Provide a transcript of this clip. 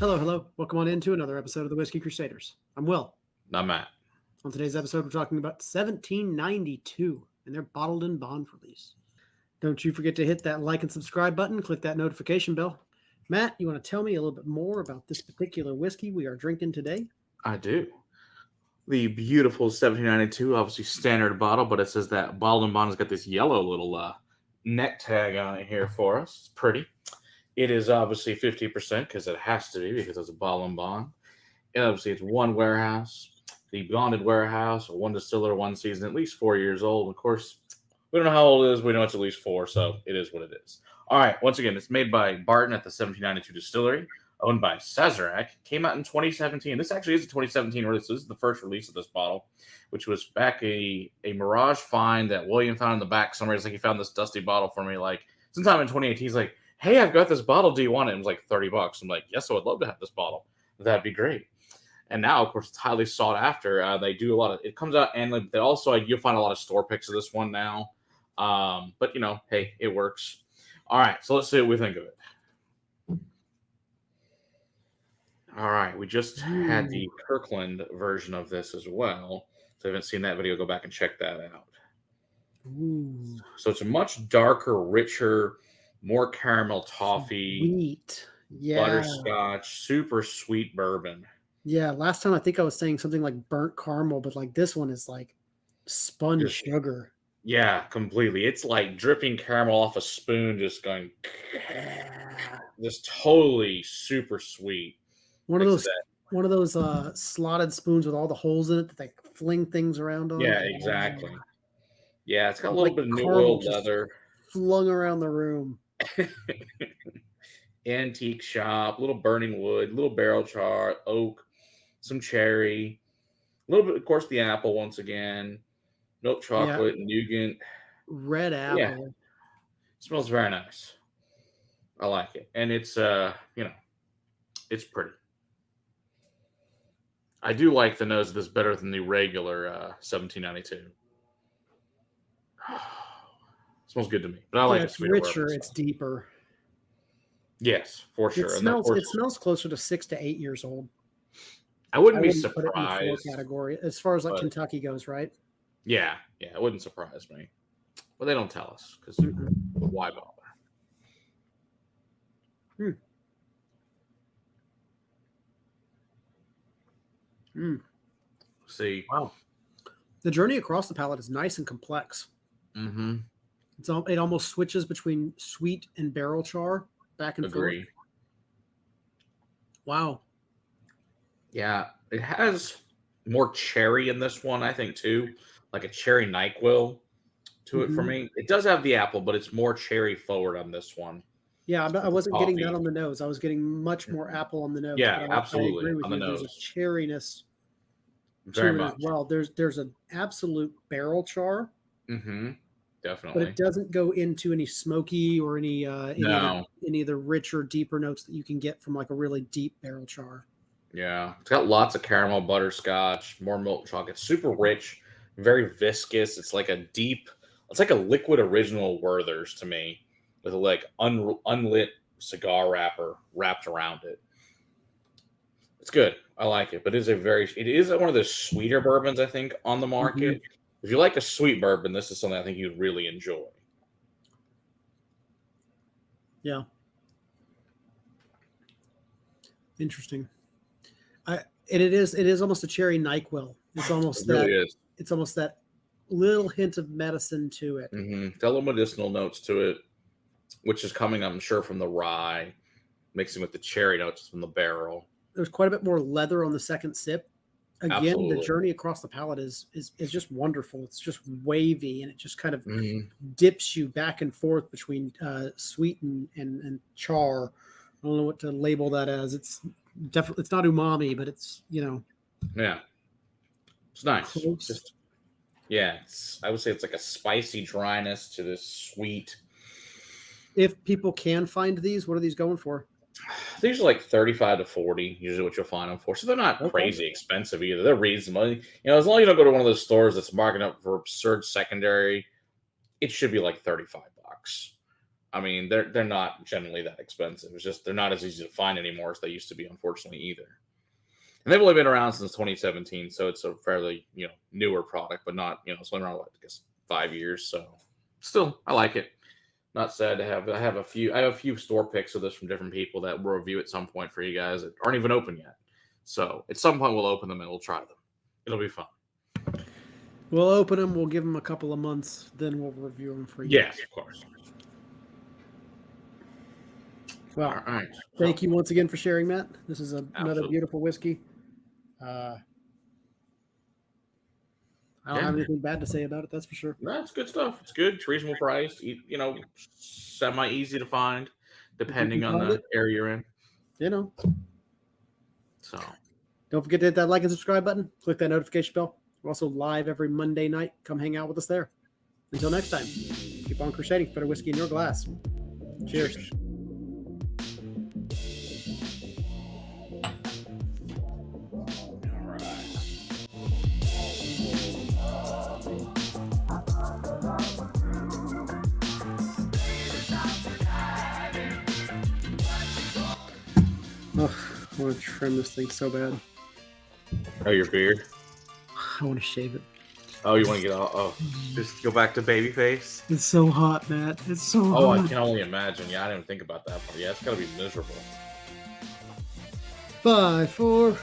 Hello, hello. Welcome on into another episode of the Whiskey Crusaders. I'm Will. I'm Matt. On today's episode, we're talking about 1792 and their bottled in bond release. Don't you forget to hit that like and subscribe button, click that notification bell. Matt, you want to tell me a little bit more about this particular whiskey we are drinking today? I do. The beautiful 1792, obviously standard bottle, but it says that bottled in bond has got this yellow little neck tag on it here for us. It's pretty. It is obviously 50% because it has to be because it's a bottled in bond. And obviously, it's one warehouse. The bonded warehouse, one distiller, one season, at least 4 years old. Of course, we don't know how old it is. We know it's at least 4, so it is what it is. All right, once again, it's made by Barton at the 1792 Distillery, owned by Sazerac. Came out in 2017. This actually is a 2017 release. This is the first release of this bottle, which was back a Mirage find that William found in the back somewhere. It's like he found this dusty bottle for me like sometime in 2018. He's like, hey, I've got this bottle. Do you want it? It was like $30. I'm like, yes, I would love to have this bottle. That'd be great. And now, of course, it's highly sought after. They do a lot of, it comes out, and they also, you'll find a lot of store picks of this one now. But, you know, hey, it works. All right, so let's see what we think of it. All right, we just had the Kirkland version of this as well. So if you haven't seen that video, go back and check that out. Ooh. So it's a much darker, richer, more caramel toffee, Sweet. Yeah. butterscotch, super sweet bourbon. Yeah, last time I think I was saying something like burnt caramel, but like this one is like spun sugar. Yeah, completely. It's like dripping caramel off a spoon, just going, just totally super sweet. One of those slotted spoons with all the holes in it that they fling things around on. Yeah, exactly. Yeah, it's got a little bit of New World leather flung around the room. Antique shop, little burning wood, little barrel char, oak, some cherry, a little bit, of course, the apple once again, milk chocolate, nougat, red apple. Yeah. It smells very nice. I like it, and it's it's pretty. I do like the nose of this better than the regular 1792. Smells good to me, but I like it's richer, it's deeper. Yes, for sure. It smells closer to 6 to 8 years old. I wouldn't be surprised. Put it in the 4 category as far as like Kentucky goes, right? Yeah, it wouldn't surprise me, but they don't tell us because why bother? See, wow, the journey across the palate is nice and complex. Mm-hmm. It almost switches between sweet and barrel char. Back and forth. Wow. Yeah, it has more cherry in this one, I think, too. Like a cherry NyQuil to it for me. It does have the apple, but it's more cherry forward on this one. Yeah, I wasn't getting that on the nose. I was getting much more apple on the nose. Yeah, absolutely. On the nose. There's a cherryness very to much. it as well. There's an absolute barrel char. Mm-hmm. Definitely. But it doesn't go into any smoky or any of the richer, deeper notes that you can get from like a really deep barrel char. Yeah. It's got lots of caramel, butterscotch, more milk chocolate. Super rich, very viscous. It's like a liquid original Werther's to me with a like unlit cigar wrapper wrapped around it. It's good. I like it, but it is one of the sweeter bourbons, I think, on the market. Mm-hmm. If you like a sweet bourbon, this is something I think you'd really enjoy. Yeah. Interesting. It is almost a cherry NyQuil. It's almost It's almost that little hint of medicine to it. Mm-hmm. Got little medicinal notes to it, which is coming, I'm sure, from the rye, mixing with the cherry notes from the barrel. There's quite a bit more leather on the second sip. Again, Absolutely. The journey across the palate is just wonderful. It's just wavy, and it just kind of dips you back and forth between sweet and char. I don't know what to label that as. It's definitely, it's not umami, but it's, Yeah. It's nice. I would say it's like a spicy dryness to this sweet. If people can find these, what are these going for? These are like 35 to 40, usually what you'll find them for. So they're not crazy expensive either. They're reasonable. As long as you don't go to one of those stores that's marking up for absurd secondary, it should be like $35. I mean, they're not generally that expensive. It's just they're not as easy to find anymore as they used to be, unfortunately, either. And they've only been around since 2017, so it's a fairly newer product, but not it's been around I guess 5 years. So still, I like it. Not sad to have. I have a few store picks of this from different people that we'll review at some point for you guys that aren't even open yet. So at some point we'll open them and we'll try them. It'll be fun. We'll open them. We'll give them a couple of months, then we'll review them for you. Yes, of course. Well, all right. Thank you once again for sharing, Matt. This is another beautiful whiskey. I don't have anything bad to say about it. That's for sure. That's good stuff. It's good. It's reasonable price. Semi easy to find, depending on the area you're in. So don't forget to hit that like and subscribe button. Click that notification bell. We're also live every Monday night. Come hang out with us there. Until next time, keep on crusading. Better whiskey in your glass. Cheers. I want to trim this thing so bad. Oh, your beard? I want to shave it. Oh, you want to get all? Oh, just go back to baby face? It's so hot, Matt. It's so hot. Oh, I can only imagine. Yeah, I didn't think about that part. Yeah, it's got to be miserable. 5, 4...